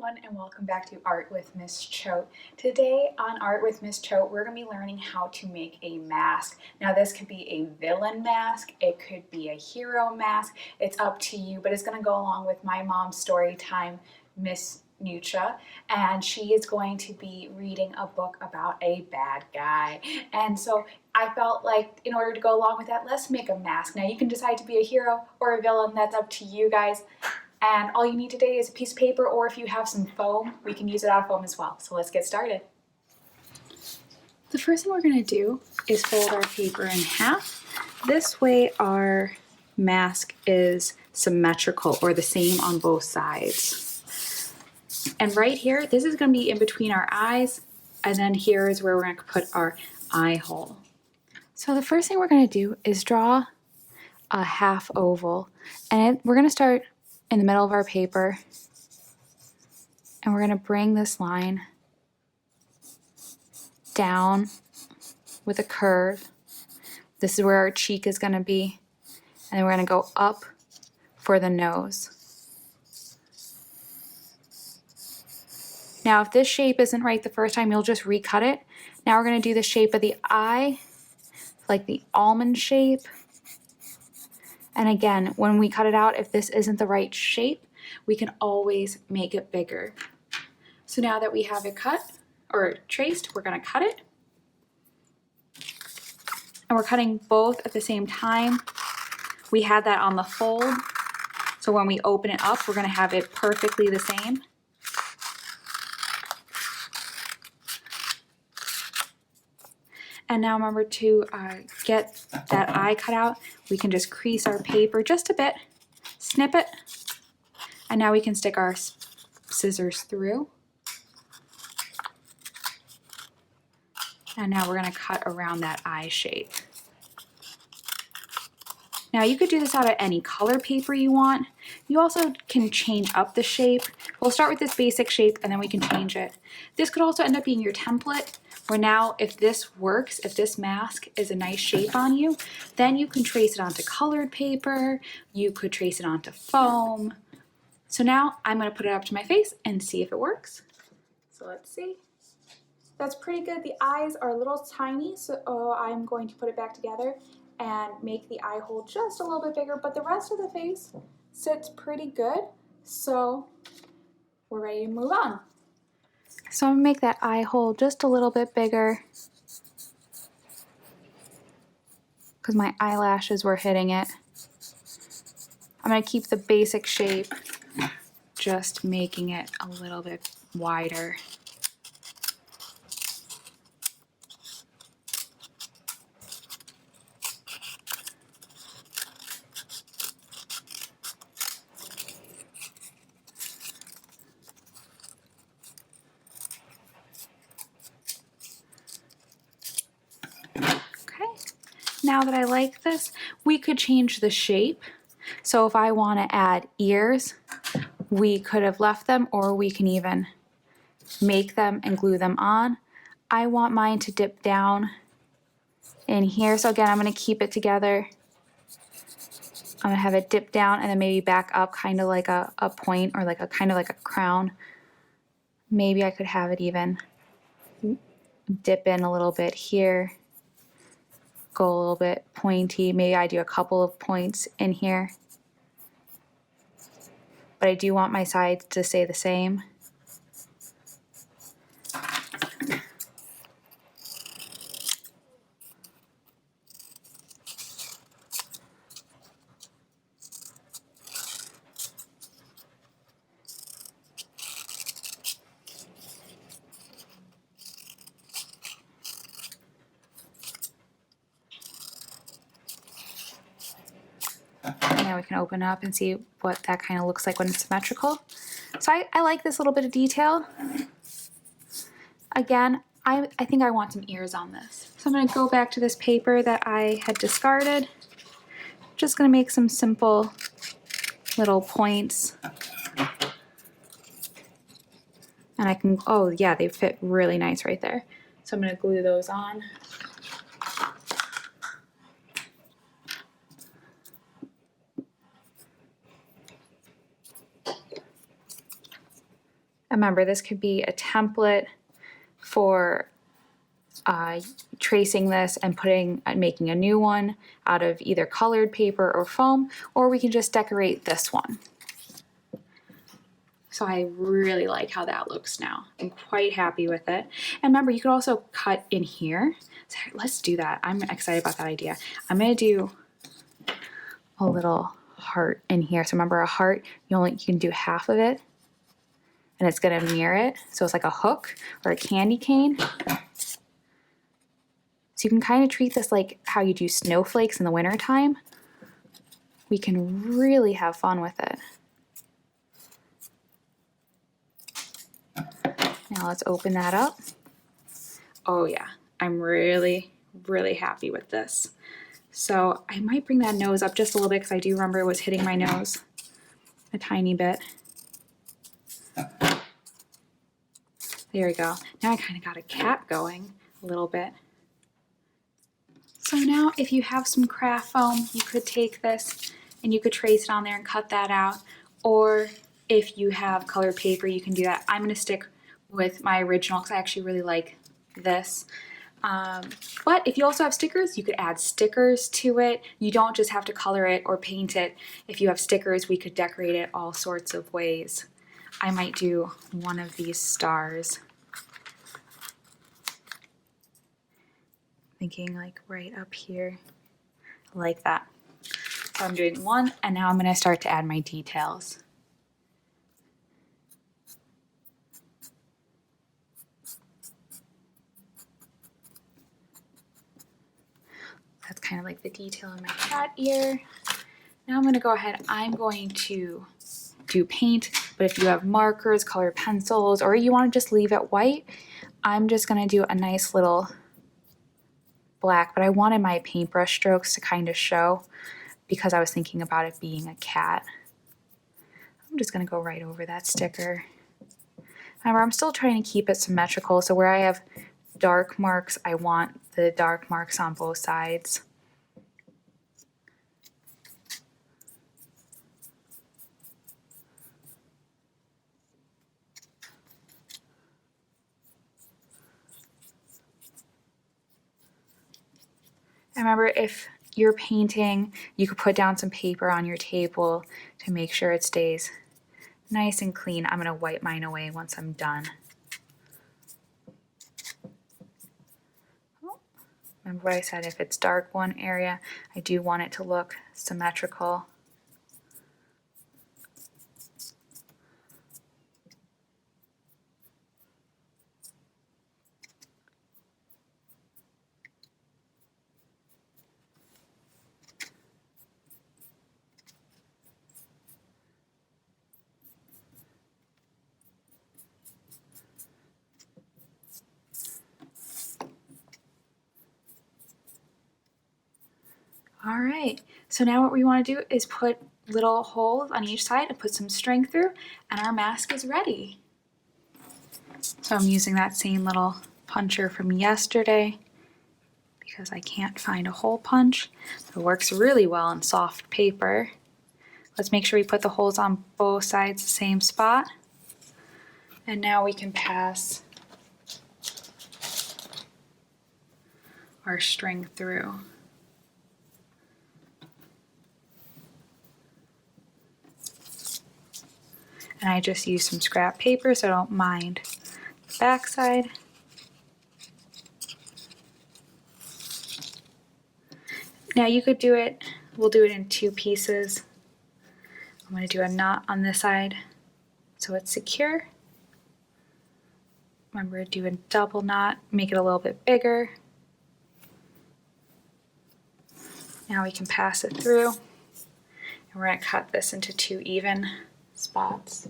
everyone, and welcome back to Art with Miss Choate. Today on Art with Miss Choate, we're going to be learning how to make a mask. Now this could be a villain mask, it could be a hero mask, it's up to you, but it's going to go along with my mom's story time, Miss Nuccia, and she is going to be reading a book about a bad guy. And so I felt like in order to go along with that, let's make a mask. Now you can decide to be a hero or a villain, that's up to you guys. And all you need today is a piece of paper, or if you have some foam, we can use it out of foam as well. So let's get started. The first thing we're going to do is fold our paper in half. This way our mask is symmetrical, or the same on both sides. And right here, this is going to be in between our eyes, and then here is where we're going to put our eye hole. So the first thing we're going to do is draw a half oval, and we're going to start in the middle of our paper, and we're going to bring this line down with a curve. This is where our cheek is going to be, and then we're going to go up for the nose. Now if this shape isn't right the first time, you'll just recut it. Now we're going to do the shape of the eye, like the almond shape. And again, when we cut it out, if this isn't the right shape, we can always make it bigger. So now that we have it cut or traced, we're going to cut it. And we're cutting both at the same time. We had that on the fold, so when we open it up, we're going to have it perfectly the same. And now remember to get that eye cut out. We can just crease our paper just a bit, snip it, and now we can stick our scissors through. And now we're going to cut around that eye shape. Now you could do this out of any color paper you want. You also can change up the shape. We'll start with this basic shape and then we can change it. This could also end up being your template, where now if this works, if this mask is a nice shape on you, then you can trace it onto colored paper, you could trace it onto foam. So now I'm going to put it up to my face and see if it works. So let's see. That's pretty good. The eyes are a little tiny, so I'm going to put it back together and make the eye hole just a little bit bigger, but the rest of the face sits pretty good. So we're ready to move on. So I'm gonna make that eye hole just a little bit bigger because my eyelashes were hitting it. I'm gonna keep the basic shape, just making it a little bit wider. Now that I like this, we could change the shape. So if I want to add ears, we could have left them, or we can even make them and glue them on. I want mine to dip down in here. So again, I'm going to keep it together. I'm going to have it dip down and then maybe back up, kind of like a point, or like a kind of like a crown. Maybe I could have it even dip in a little bit here. Go a little bit pointy. Maybe I do a couple of points in here. But I do want my sides to stay the same. Now we can open up and see what that kind of looks like when it's symmetrical. So I like this little bit of detail. Again, I think I want some ears on this. So I'm going to go back to this paper that I had discarded. Just going to make some simple little points. And I can, oh yeah, they fit really nice right there. So I'm going to glue those on. And remember, this could be a template for tracing this and making a new one out of either colored paper or foam, or we can just decorate this one. So I really like how that looks now. I'm quite happy with it. And remember, you could also cut in here. So let's do that. I'm excited about that idea. I'm gonna do a little heart in here. So remember, a heart, you can do half of it and it's gonna mirror it. So it's like a hook or a candy cane. So you can kind of treat this like how you do snowflakes in the wintertime. We can really have fun with it. Now let's open that up. Oh yeah, I'm really, really happy with this. So I might bring that nose up just a little bit because I do remember it was hitting my nose a tiny bit. There we go. Now I kind of got a cap going a little bit. So now if you have some craft foam, you could take this and you could trace it on there and cut that out. Or if you have colored paper, you can do that. I'm going to stick with my original because I actually really like this. But if you also have stickers, you could add stickers to it. You don't just have to color it or paint it. If you have stickers, we could decorate it all sorts of ways. I might do one of these stars. Thinking like right up here, like that. So I'm doing one, and now I'm going to start to add my details. That's kind of like the detail in my cat ear. Now I'm going to go ahead, I'm going to do paint, but if you have markers, colored pencils, or you want to just leave it white, I'm just going to do a nice little black, but I wanted my paintbrush strokes to kind of show because I was thinking about it being a cat. I'm just going to go right over that sticker. Remember, I'm still trying to keep it symmetrical, so where I have dark marks, I want the dark marks on both sides. And remember, if you're painting, you could put down some paper on your table to make sure it stays nice and clean. I'm going to wipe mine away once I'm done. Remember what I said, if it's dark one area, I do want it to look symmetrical. All right, so now what we want to do is put little holes on each side and put some string through, and our mask is ready. So I'm using that same little puncher from yesterday because I can't find a hole punch. It works really well on soft paper. Let's make sure we put the holes on both sides the same spot. And now we can pass our string through. And I just use some scrap paper so I don't mind the back side. Now you could do it, we'll do it in two pieces. I'm going to do a knot on this side so it's secure. Remember to do a double knot, make it a little bit bigger. Now we can pass it through, and we're going to cut this into two even spots.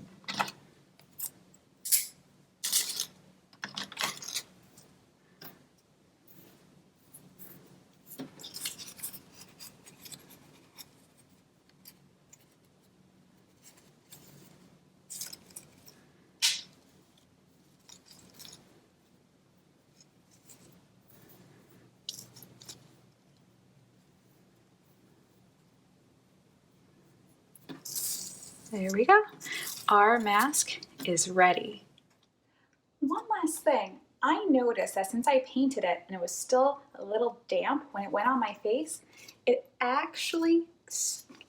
There we go. Our mask is ready. thing, I noticed that since I painted it and it was still a little damp when it went on my face, it actually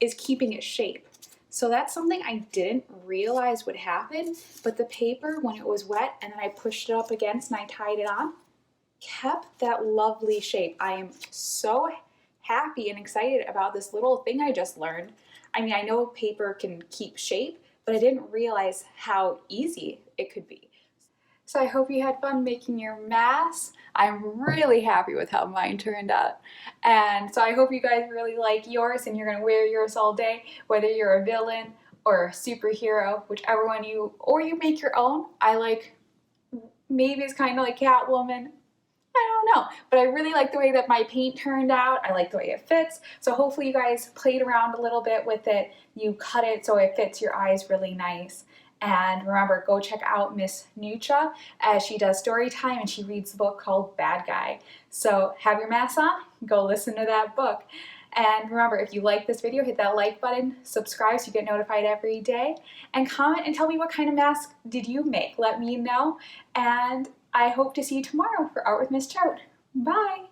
is keeping its shape. So that's something I didn't realize would happen, but the paper, when it was wet and then I pushed it up against and I tied it on, kept that lovely shape. I am so happy and excited about this little thing I just learned. I mean, I know paper can keep shape, but I didn't realize how easy it could be. So I hope you had fun making your mask. I'm really happy with how mine turned out. And so I hope you guys really like yours and you're gonna wear yours all day, whether you're a villain or a superhero, whichever one or you make your own. I like, maybe it's kind of like Catwoman. I don't know, but I really like the way that my paint turned out. I like the way it fits. So hopefully you guys played around a little bit with it. You cut it so it fits your eyes really nice. And remember, go check out Miss Nuccia as she does story time and she reads the book called Bad Guy. So have your mask on, go listen to that book. And remember, if you like this video, hit that like button, subscribe so you get notified every day, and comment and tell me what kind of mask did you make. Let me know. And I hope to see you tomorrow for Art with Miss Choate. Bye!